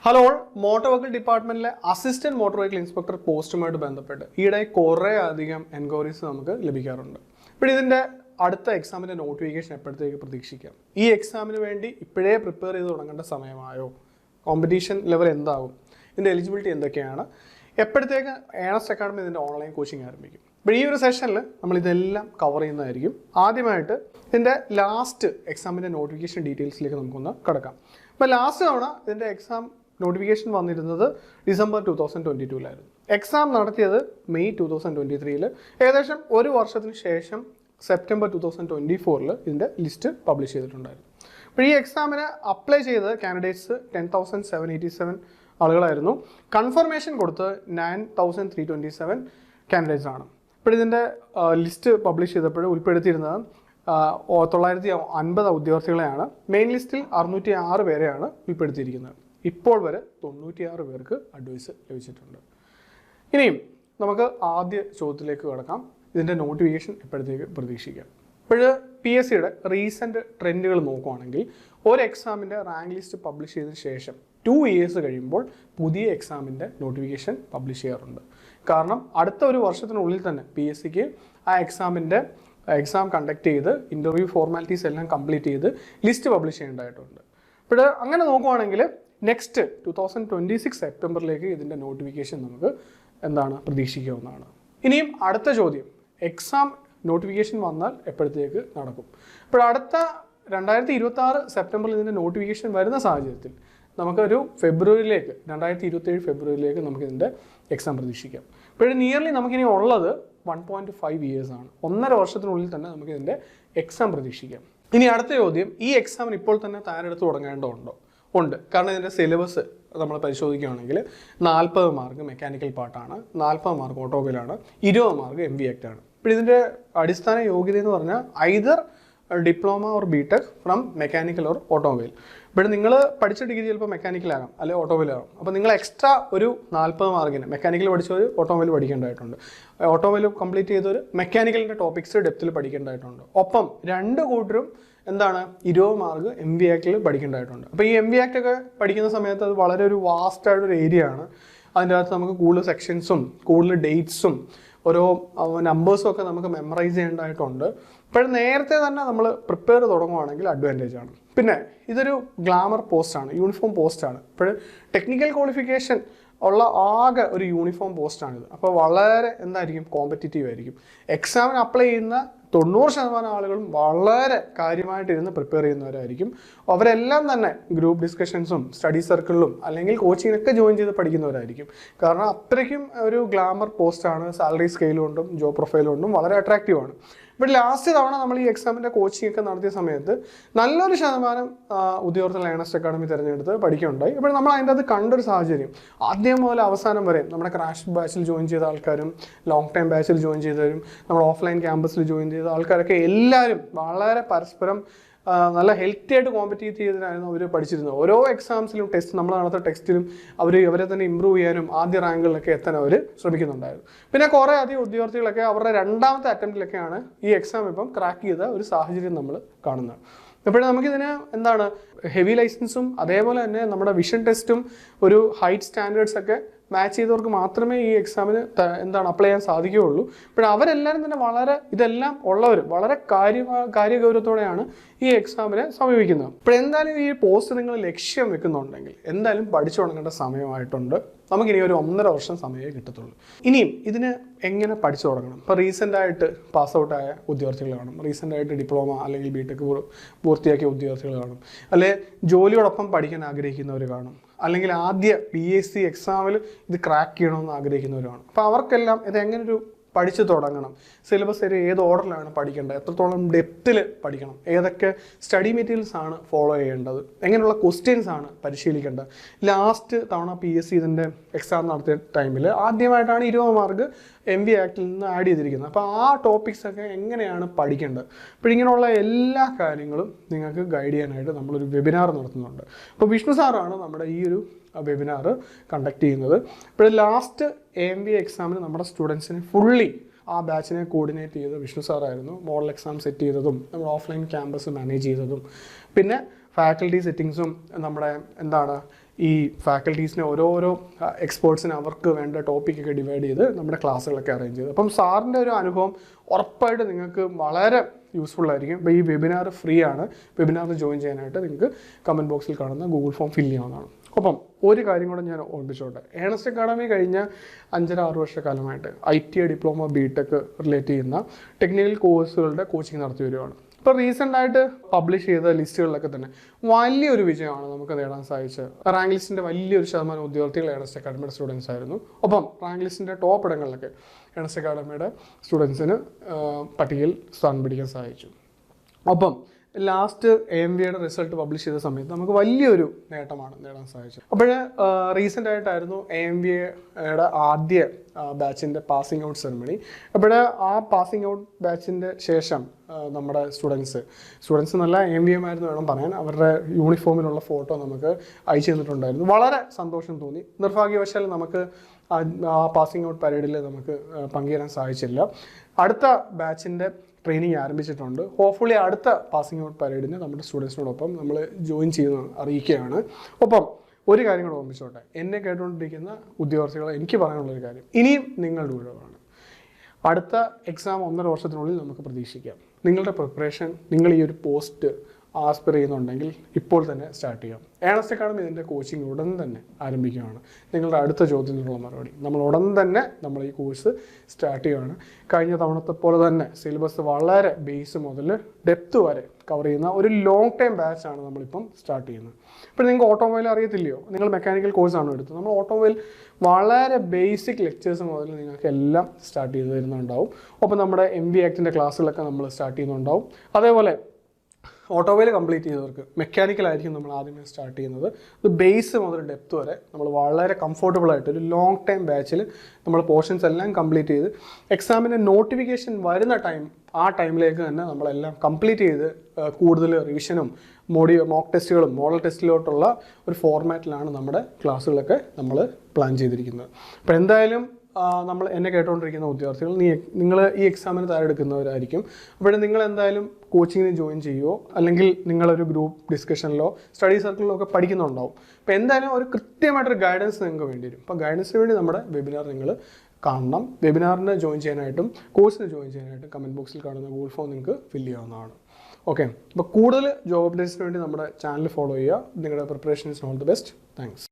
Hello, motor vehicle ഡിപ്പാർട്ട്മെന്റിലെ assistant motor vehicle inspector പോസ്റ്റുമായിട്ട് ബന്ധപ്പെട്ട് ഈയിടെ കുറേ അധികം എൻക്വയറീസ് നമുക്ക് ലഭിക്കാറുണ്ട്. ഇപ്പോൾ ഇതിൻ്റെ അടുത്ത എക്സാമിൻ്റെ നോട്ടിഫിക്കേഷൻ എപ്പോഴത്തേക്ക് പ്രതീക്ഷിക്കാം? ഈ എക്സാമിന് വേണ്ടി ഇപ്പോഴേ പ്രിപ്പയർ ചെയ്ത് തുടങ്ങേണ്ട സമയമായോ? കോമ്പറ്റീഷൻ ലെവൽ എന്താകും? ഇതിൻ്റെ എലിജിബിലിറ്റി എന്തൊക്കെയാണ്? എപ്പോഴത്തേക്ക് ഏണസ്റ്റ് അക്കാഡമി ഇതിൻ്റെ ഓൺലൈൻ കോച്ചിങ് ആരംഭിക്കും? ഇപ്പോൾ ഈ ഒരു സെഷനിൽ നമ്മൾ ഇതെല്ലാം കവർ ചെയ്യുന്നതായിരിക്കും. ആദ്യമായിട്ട് ഇതിൻ്റെ ലാസ്റ്റ് എക്സാമിൻ്റെ നോട്ടിഫിക്കേഷൻ ഡീറ്റെയിൽസിലേക്ക് നമുക്കൊന്ന് കിടക്കാം. അപ്പോൾ ലാസ്റ്റ് തവണ ഇതിൻ്റെ എക്സാം നോട്ടിഫിക്കേഷൻ വന്നിരുന്നത് ഡിസംബർ 2022-ലായിരുന്നു. എക്സാം നടത്തിയത് മെയ് 2023-ൽ. ഏകദേശം ഒരു വർഷത്തിന് ശേഷം സെപ്റ്റംബർ 2024-ൽ ഇതിൻ്റെ ലിസ്റ്റ് പബ്ലിഷ് ചെയ്തിട്ടുണ്ടായിരുന്നു. അപ്പോൾ ഈ എക്സാമിന് അപ്ലൈ ചെയ്ത കാൻഡിഡേറ്റ്സ് 10,787 ആളുകളായിരുന്നു. കൺഫർമേഷൻ കൊടുത്ത് 9,327 കാൻഡിഡേറ്റ്സ് ആണ്. ഇപ്പോൾ ഇതിൻ്റെ ലിസ്റ്റ് പബ്ലിഷ് ചെയ്തപ്പോൾ ഉൾപ്പെടുത്തിയിരുന്നത് 950 ഉദ്യോഗാർത്ഥികളെയാണ്. മെയിൻ ലിസ്റ്റിൽ 606 പേരെയാണ് ഉൾപ്പെടുത്തിയിരിക്കുന്നത്. ഇപ്പോൾ വരെ 96 പേർക്ക് അഡ്വൈസ് ലഭിച്ചിട്ടുണ്ട്. ഇനിയും നമുക്ക് ആദ്യ ചോദ്യത്തിലേക്ക് കിടക്കാം. ഇതിൻ്റെ നോട്ടിഫിക്കേഷൻ എപ്പോഴത്തേക്ക് പ്രതീക്ഷിക്കാം? ഇപ്പോൾ PSCയുടെ റീസെൻറ്റ് ട്രെൻഡുകൾ നോക്കുകയാണെങ്കിൽ ഒരു എക്സാമിൻ്റെ റാങ്ക് ലിസ്റ്റ് പബ്ലിഷ് ചെയ്തതിന് ശേഷം 2 ഇയേഴ്സ് കഴിയുമ്പോൾ പുതിയ എക്സാമിൻ്റെ നോട്ടിഫിക്കേഷൻ പബ്ലിഷ് ചെയ്യാറുണ്ട്. കാരണം അടുത്ത ഒരു വർഷത്തിനുള്ളിൽ തന്നെ PSCക്ക് ആ എക്സാം കണ്ടക്ട് ചെയ്ത് ഇൻ്റർവ്യൂ ഫോർമാലിറ്റീസ് എല്ലാം കംപ്ലീറ്റ് ചെയ്ത് ലിസ്റ്റ് പബ്ലിഷ് ചെയ്യേണ്ടതായിട്ടുണ്ട്. ഇപ്പോൾ അങ്ങനെ നോക്കുവാണെങ്കിൽ നെക്സ്റ്റ് 2026 സെപ്റ്റംബറിലേക്ക് ഇതിൻ്റെ നോട്ടിഫിക്കേഷൻ നമുക്ക് പ്രതീക്ഷിക്കാവുന്നതാണ്. ഇനിയും അടുത്ത ചോദ്യം, എക്സാം നോട്ടിഫിക്കേഷൻ വന്നാൽ എപ്പോഴത്തേക്ക് നടക്കും? ഇപ്പോൾ അടുത്ത 2026 സെപ്റ്റംബറിൽ ഇതിൻ്റെ നോട്ടിഫിക്കേഷൻ വരുന്ന സാഹചര്യത്തിൽ നമുക്കൊരു 2027 ഫെബ്രുവരിയിലേക്ക് നമുക്കിതിൻ്റെ എക്സാം പ്രതീക്ഷിക്കാം. ഇപ്പോൾ നിയർലി നമുക്കിനി ഉള്ളത് 1.5 ഇയേഴ്സാണ്. 1.5 വർഷത്തിനുള്ളിൽ തന്നെ നമുക്കിതിൻ്റെ എക്സാം പ്രതീക്ഷിക്കാം. ഇനി അടുത്ത ചോദ്യം, ഈ എക്സാമിന് ഇപ്പോൾ തന്നെ തയ്യാറെടുത്ത് തുടങ്ങേണ്ടതുണ്ടോ? ഉണ്ട്. കാരണം ഇതിൻ്റെ സിലബസ് നമ്മൾ പരിശോധിക്കുകയാണെങ്കിൽ 40 മാർക്ക് മെക്കാനിക്കൽ പാർട്ടാണ്, 40 മാർക്ക് ഓട്ടോമൊബൈലാണ്, 20 മാർക്ക് MV ആക്ട് ആണ്. ഇപ്പോൾ ഇതിൻ്റെ അടിസ്ഥാന യോഗ്യത എന്ന് പറഞ്ഞാൽ either diploma or B Tech from mechanical or automobile. ഇപ്പോൾ നിങ്ങൾ പഠിച്ച ഡിഗ്രി ചിലപ്പോൾ മെക്കാനിക്കലാകാം അല്ലെങ്കിൽ ഓട്ടോമൊബൈലാകാം. അപ്പോൾ നിങ്ങൾ എക്സ്ട്രാ ഒരു 40 മാർക്കിന് മെക്കാനിക്കൽ പഠിച്ചവർ ഓട്ടോമൊബൈൽ പഠിക്കേണ്ടതായിട്ടുണ്ട്. ഓട്ടോമൊബൈൽ കംപ്ലീറ്റ് ചെയ്തവർ മെക്കാനിക്കലിൻ്റെ ടോപ്പിക്സ് ഡെപ്തിൽ പഠിക്കേണ്ടതായിട്ടുണ്ട്. ഒപ്പം 2 കൂട്ടരും 20 മാർക്ക് MV ആക്ടിൽ പഠിക്കേണ്ടതായിട്ടുണ്ട്. അപ്പോൾ ഈ MV ആക്ട് ഒക്കെ പഠിക്കുന്ന സമയത്ത് അത് വളരെ ഒരു വാസ്റ്റ് ആയിട്ടൊരു ഏരിയ ആണ്. അതിൻ്റെ അകത്ത് നമുക്ക് കൂടുതൽ സെക്ഷൻസും കൂടുതൽ ഡേറ്റ്സും ഓരോ നമ്പേഴ്സും ഒക്കെ നമുക്ക് മെമ്മറൈസ് ചെയ്യേണ്ടതായിട്ടുണ്ട്. ഇപ്പോൾ നേരത്തെ തന്നെ നമ്മൾ പ്രിപ്പയർ തുടങ്ങുവാണെങ്കിൽ അഡ്വാൻറ്റേജ് ആണ്. പിന്നെ ഇതൊരു ഗ്ലാമർ പോസ്റ്റാണ്, യൂണിഫോം പോസ്റ്റാണ്. ഇപ്പോൾ ടെക്നിക്കൽ ക്വാളിഫിക്കേഷൻ ഉള്ള ആകെ ഒരു യൂണിഫോം പോസ്റ്റാണിത്. അപ്പോൾ വളരെ കോമ്പറ്റീറ്റീവ് ആയിരിക്കും. എക്സാമിന് അപ്ലൈ ചെയ്യുന്ന 90% ആളുകളും വളരെ കാര്യമായിട്ടിരുന്ന് പ്രിപ്പയർ ചെയ്യുന്നവരായിരിക്കും. അവരെല്ലാം തന്നെ ഗ്രൂപ്പ് ഡിസ്കഷൻസും സ്റ്റഡി സർക്കിളിലും അല്ലെങ്കിൽ കോച്ചിങ്ങിനൊക്കെ ജോയിൻ ചെയ്ത് പഠിക്കുന്നവരായിരിക്കും. കാരണം അത്രയ്ക്കും ഒരു ഗ്ലാമർ പോസ്റ്റാണ്. സാലറി സ്കെയിൽ കൊണ്ടും ജോബ് പ്രൊഫൈൽ കൊണ്ടും വളരെ അട്രാക്റ്റീവാണ്. ഇപ്പോൾ ലാസ്റ്റ് തവണ നമ്മൾ ഈ എക്സാമിൻ്റെ കോച്ചിങ് ഒക്കെ നടത്തിയ സമയത്ത് നല്ലൊരു ശതമാനം ഉദ്യോഗാർത്ഥികൾ ഏണസ്റ്റ് അക്കാഡമി തിരഞ്ഞെടുത്ത് പഠിക്കുകയുണ്ടായി. ഇപ്പോൾ നമ്മൾ അതിൻ്റെ അത് കണ്ടൊരു സാഹചര്യം, ആദ്യം മുതൽ അവസാനം വരെ നമ്മുടെ ക്രാഷ് ബാച്ചിൽ ജോയിൻ ചെയ്ത ആൾക്കാരും ലോങ് ടൈം ബാച്ചിൽ ജോയിൻ ചെയ്തവരും നമ്മുടെ ഓഫ്ലൈൻ ക്യാമ്പസിൽ ജോയിൻ ചെയ്ത ആൾക്കാരൊക്കെ എല്ലാവരും വളരെ പരസ്പരം നല്ല ഹെൽത്തി ആയിട്ട് കോമ്പറ്റീറ്റ് ചെയ്തിട്ടായിരുന്നു അവർ പഠിച്ചിരുന്നത്. ഓരോ എക്സാംസിലും നമ്മൾ നടത്തുന്ന ടെസ്റ്റിലും അവരെ തന്നെ ഇമ്പ്രൂവ് ചെയ്യാനും ആദ്യ റാങ്കുകളിലൊക്കെ എത്താൻ അവർ ശ്രമിക്കുന്നുണ്ടായിരുന്നു. പിന്നെ കുറേ അധികം ഉദ്യോഗാർത്ഥികളൊക്കെ അവരുടെ 2ാമത്തെ അറ്റംപ്റ്റിലൊക്കെയാണ് ഈ എക്സാം ഇപ്പം ക്രാക്ക് ചെയ്ത ഒരു സാഹചര്യം നമ്മൾ കാണുന്നത്. അപ്പോൾ നമുക്കിതിന് ഹെവി ലൈസൻസും അതേപോലെ തന്നെ നമ്മുടെ വിഷൻ ടെസ്റ്റും ഒരു ഹൈറ്റ് സ്റ്റാൻഡേർഡ്സ് ഒക്കെ മാച്ച് ചെയ്തവർക്ക് മാത്രമേ ഈ എക്സാമിന് അപ്ലൈ ചെയ്യാൻ സാധിക്കുകയുള്ളൂ. ഇപ്പോൾ അവരെല്ലാവരും തന്നെ ഇതെല്ലാം ഉള്ളവർ വളരെ കാര്യഗൗരവത്തോടെയാണ് ഈ എക്സാമിനെ സമീപിക്കുന്നത്. ഇപ്പോൾ എന്തായാലും ഈ പോസ്റ്റ് നിങ്ങൾ ലക്ഷ്യം വെക്കുന്നുണ്ടെങ്കിൽ എന്തായാലും പഠിച്ചു തുടങ്ങേണ്ട സമയമായിട്ടുണ്ട്. നമുക്കിനി ഒരു 1.5 വർഷം സമയമേ കിട്ടത്തുള്ളൂ. ഇനിയും ഇതിന് എങ്ങനെ പഠിച്ചു തുടങ്ങണം? ഇപ്പോൾ റീസെൻ്റായിട്ട് പാസ് ഔട്ടായ ഉദ്യോഗാർത്ഥികൾ കാണും, റീസെൻ്റായിട്ട് ഡിപ്ലോമ അല്ലെങ്കിൽ ബിടെക് പൂർത്തിയാക്കിയ ഉദ്യോഗാർത്ഥികൾ കാണും, അല്ലെങ്കിൽ ജോലിയോടൊപ്പം പഠിക്കാൻ ആഗ്രഹിക്കുന്നവർ കാണും, അല്ലെങ്കിൽ ആദ്യ PSC എക്സാമിൽ ഇത് ക്രാക്ക് ചെയ്യണമെന്ന് ആഗ്രഹിക്കുന്നവർ കാണും. അപ്പോൾ അവർക്കെല്ലാം ഇത് എങ്ങനൊരു പഠിച്ചു തുടങ്ങണം? സിലബസ് ഏത് ഓർഡറിലാണ് പഠിക്കേണ്ടത്? എത്രത്തോളം ഡെപ്തിൽ പഠിക്കണം? ഏതൊക്കെ സ്റ്റഡി മെറ്റീരിയൽസ് ആണ് ഫോളോ ചെയ്യേണ്ടത്? എങ്ങനെയുള്ള ക്വസ്റ്റ്യൻസ് ആണ് പരിശീലിക്കേണ്ടത്? ലാസ്റ്റ് തവണ PSC ഇതിൻ്റെ എക്സാം നടത്തിയ ടൈമിൽ ആദ്യമായിട്ടാണ് 20 മാർക്ക് MV ആക്ടിൽ നിന്ന് ആഡ് ചെയ്തിരിക്കുന്നത്. അപ്പോൾ ആ ടോപ്പിക്സൊക്കെ എങ്ങനെയാണ് പഠിക്കേണ്ടത്? അപ്പോൾ ഇങ്ങനെയുള്ള എല്ലാ കാര്യങ്ങളും നിങ്ങൾക്ക് ഗൈഡ് ചെയ്യാനായിട്ട് നമ്മളൊരു വെബിനാർ നടത്തുന്നുണ്ട്. അപ്പോൾ വിഷ്ണു സാറാണ് നമ്മുടെ ഈ ഒരു വെബിനാർ കണ്ടക്ട് ചെയ്യുന്നത്. ഇപ്പോൾ ലാസ്റ്റ് AMV എക്സാമിന് നമ്മുടെ സ്റ്റുഡൻസിന് ഫുള്ളി ആ ബാച്ചിനെ കോർഡിനേറ്റ് ചെയ്ത് വിഷ്ണു സാറായിരുന്നു. മോഡൽ എക്സാം സെറ്റ് ചെയ്തതും നമ്മൾ ഓഫ്ലൈൻ ക്യാമ്പസ് മാനേജ് ചെയ്തതും പിന്നെ ഫാക്കൽറ്റി സെറ്റിങ്സും നമ്മുടെ ഈ ഫാക്കൽറ്റീസിനെ ഓരോരോ എക്സ്പേർട്സിനെ അവർക്ക് വേണ്ട ടോപ്പിക്കൊക്കെ ഡിവൈഡ് ചെയ്ത് നമ്മുടെ ക്ലാസ്സുകളൊക്കെ അറേഞ്ച് ചെയ്ത്. അപ്പം സാറിൻ്റെ ഒരു അനുഭവം ഉറപ്പായിട്ട് നിങ്ങൾക്ക് വളരെ യൂസ്ഫുൾ ആയിരിക്കും. ഇപ്പോൾ ഈ വെബിനാർ ഫ്രീ ആണ്. വെബിനാറിൽ ജോയിൻ ചെയ്യാനായിട്ട് നിങ്ങൾക്ക് കമൻറ്റ് ബോക്സിൽ കാണുന്ന ഗൂഗിൾ ഫോം ഫില്ല് ചെയ്യാവുന്നതാണ്. ഒപ്പം ഒരു കാര്യം കൂടെ ഞാൻ ഓർമ്മിച്ചോട്ടെ, ഏണസ്റ്റ് അക്കാഡമി കഴിഞ്ഞ 5-6 വർഷക്കാലമായിട്ട് ITI ഡിപ്ലോമ BTech റിലേറ്റ് ചെയ്യുന്ന ടെക്നിക്കൽ കോഴ്സുകളുടെ കോച്ചിങ് നടത്തി വരികയാണ്. ഇപ്പോൾ റീസെൻ്റായിട്ട് പബ്ലിഷ് ചെയ്ത ലിസ്റ്റുകളിലൊക്കെ തന്നെ വലിയൊരു വിജയമാണ് നമുക്ക് നേടാൻ സാധിച്ചത്. റാങ്ക് ലിസ്റ്റിൻ്റെ വലിയൊരു ശതമാനം ഉദ്യോഗാർത്ഥികൾ ഏണസ്റ്റ് അക്കാഡമിയുടെ സ്റ്റുഡൻസ് ആയിരുന്നു. ഒപ്പം റാങ്ക് ലിസ്റ്റിൻ്റെ ടോപ്പ് ഇടങ്ങളിലൊക്കെ ഏണസ്റ്റ് അക്കാഡമിയുടെ സ്റ്റുഡൻസിന് പട്ടികയിൽ സ്ഥാനം പിടിക്കാൻ സാധിച്ചു. ഒപ്പം ലാസ്റ്റ് AMVയുടെ റിസൾട്ട് പബ്ലിഷ് ചെയ്ത സമയത്ത് നമുക്ക് വലിയൊരു നേട്ടമാണ് നേടാൻ സാധിച്ചത്. അപ്പോൾ റീസെൻ്റ് ആയിട്ടായിരുന്നു AMVയുടെ ആദ്യ ബാച്ചിൻ്റെ പാസിംഗ് ഔട്ട് സെറമണി. അപ്പോൾ ആ പാസിംഗ് ഔട്ട് ബാച്ചിൻ്റെ ശേഷം നമ്മുടെ സ്റ്റുഡൻസ് നല്ല AMVമായിരുന്നു വേണം പറയാൻ. അവരുടെ യൂണിഫോമിലുള്ള ഫോട്ടോ നമുക്ക് അയച്ചു തന്നിട്ടുണ്ടായിരുന്നു. വളരെ സന്തോഷം തോന്നി. നിർഭാഗ്യവശാൽ നമുക്ക് ആ പാസിംഗ് ഔട്ട് പരേഡിൽ നമുക്ക് പങ്കുചേരാൻ സാധിച്ചില്ല. അടുത്ത ബാച്ചിൻ്റെ ട്രെയിനിങ് ആരംഭിച്ചിട്ടുണ്ട്. ഹോപ്പ്ഫുള്ളി അടുത്ത പാസിംഗ് ഔട്ട് പരേഡിന് നമ്മുടെ സ്റ്റുഡൻസിനോടൊപ്പം നമ്മൾ ജോയിൻ ചെയ്ത് അറിയിക്കുകയാണ്. ഒപ്പം ഒരു കാര്യം കൂടെ ഓർമ്മിച്ചോട്ടെ, എന്നെ കേട്ടുകൊണ്ടിരിക്കുന്ന ഉദ്യോഗാർത്ഥികളെ എനിക്ക് പറയാനുള്ളൊരു കാര്യം, ഇനിയും നിങ്ങളുടെ ഊഴമാണ്. അടുത്ത എക്സാം 1.5 വർഷത്തിനുള്ളിൽ നമുക്ക് പ്രതീക്ഷിക്കാം. നിങ്ങളുടെ പ്രിപ്പറേഷൻ, നിങ്ങൾ ഈ ഒരു പോസ്റ്റ് ആസ്പിർ ചെയ്യുന്നുണ്ടെങ്കിൽ ഇപ്പോൾ തന്നെ സ്റ്റാർട്ട് ചെയ്യാം. ഏണസ്റ്റ് അക്കാഡമി ഇതിൻ്റെ കോച്ചിങ് ഉടൻ തന്നെ ആരംഭിക്കുകയാണ്. നിങ്ങളുടെ അടുത്ത ചോദ്യത്തിനുള്ള മറുപടി നമ്മൾ ഉടൻ തന്നെ നമ്മൾ ഈ കോഴ്സ് സ്റ്റാർട്ട് ചെയ്യുകയാണ്. കഴിഞ്ഞ തവണത്തെ പോലെ തന്നെ സിലബസ് വളരെ ബേസ് മുതൽ ഡെപ്ത് വരെ കവർ ചെയ്യുന്ന ഒരു ലോങ് ടൈം ബാച്ചാണ് നമ്മളിപ്പം സ്റ്റാർട്ട് ചെയ്യുന്നത്. ഇപ്പോൾ നിങ്ങൾക്ക് ഓട്ടോമൊബൈൽ അറിയത്തില്ലയോ, നിങ്ങൾ മെക്കാനിക്കൽ കോഴ്സാണോ എടുത്തത്, നമ്മൾ ഓട്ടോമൊബൈൽ വളരെ ബേസിക് ലെക്ചേഴ്സ് മുതൽ നിങ്ങൾക്ക് എല്ലാം സ്റ്റാർട്ട് ചെയ്ത് തരുന്നുണ്ടാവും. ഒപ്പം നമ്മുടെ MV ആക്ടിൻ്റെ ക്ലാസ്സുകളൊക്കെ നമ്മൾ സ്റ്റാർട്ട് ചെയ്യുന്നുണ്ടാവും. അതേപോലെ ഓട്ടോമൊബൈൽ കംപ്ലീറ്റ് ചെയ്തവർക്ക് മെക്കാനിക്കലായിരിക്കും നമ്മൾ ആദ്യമേ സ്റ്റാർട്ട് ചെയ്യുന്നത്. ഇത് ബേസ് മുതൽ ഡെപ്ത് വരെ നമ്മൾ വളരെ കംഫർട്ടബിളായിട്ട് ഒരു ലോങ് ടൈം ബാച്ചിൽ നമ്മൾ പോർഷൻസ് എല്ലാം കംപ്ലീറ്റ് ചെയ്ത് എക്സാമിൻ്റെ നോട്ടിഫിക്കേഷൻ വരുന്ന ആ ടൈമിലേക്ക് തന്നെ നമ്മളെല്ലാം കംപ്ലീറ്റ് ചെയ്ത് കൂടുതൽ റിവിഷനും മോക്ക് ടെസ്റ്റുകളും മോഡൽ ടെസ്റ്റിലോട്ടുള്ള ഒരു ഫോർമാറ്റിലാണ് നമ്മുടെ ക്ലാസ്സുകളൊക്കെ നമ്മൾ പ്ലാൻ ചെയ്തിരിക്കുന്നത്. അപ്പോൾ എന്തായാലും നമ്മൾ എന്നെ കേട്ടുകൊണ്ടിരിക്കുന്ന ഉദ്യോഗാർത്ഥികൾ നിങ്ങൾ ഈ എക്സാമിന് തയ്യാറെടുക്കുന്നവരായിരിക്കും. അപ്പോൾ നിങ്ങൾ എന്തായാലും കോച്ചിങ്ങിന് ജോയിൻ ചെയ്യുമോ അല്ലെങ്കിൽ നിങ്ങളൊരു ഗ്രൂപ്പ് ഡിസ്കഷനിലോ സ്റ്റഡി സർക്കിളിലോ ഒക്കെ പഠിക്കുന്നുണ്ടാവും. അപ്പോൾ എന്തായാലും ഒരു കൃത്യമായിട്ടൊരു ഗൈഡൻസ് നിങ്ങൾക്ക് വേണ്ടി വരും. അപ്പോൾ ഗൈഡൻസിന് വേണ്ടി നമ്മുടെ വെബിനാർ നിങ്ങൾ കാണണം. വെബിനാറിന് ജോയിൻ ചെയ്യാനായിട്ടും കോഴ്സിന് ജോയിൻ ചെയ്യാനായിട്ടും കമൻറ്റ് ബോക്സിൽ കാണുന്ന ഗൂഗിൾ ഫോം നിങ്ങൾക്ക് ഫില്ല് ചെയ്യാവുന്നതാണ്. ഓക്കെ, അപ്പോൾ കൂടുതൽ ജോബ് അപ്ഡേറ്റ്സിന് വേണ്ടി നമ്മുടെ ചാനൽ ഫോളോ ചെയ്യുക. നിങ്ങളുടെ preparation is all the best. Thanks.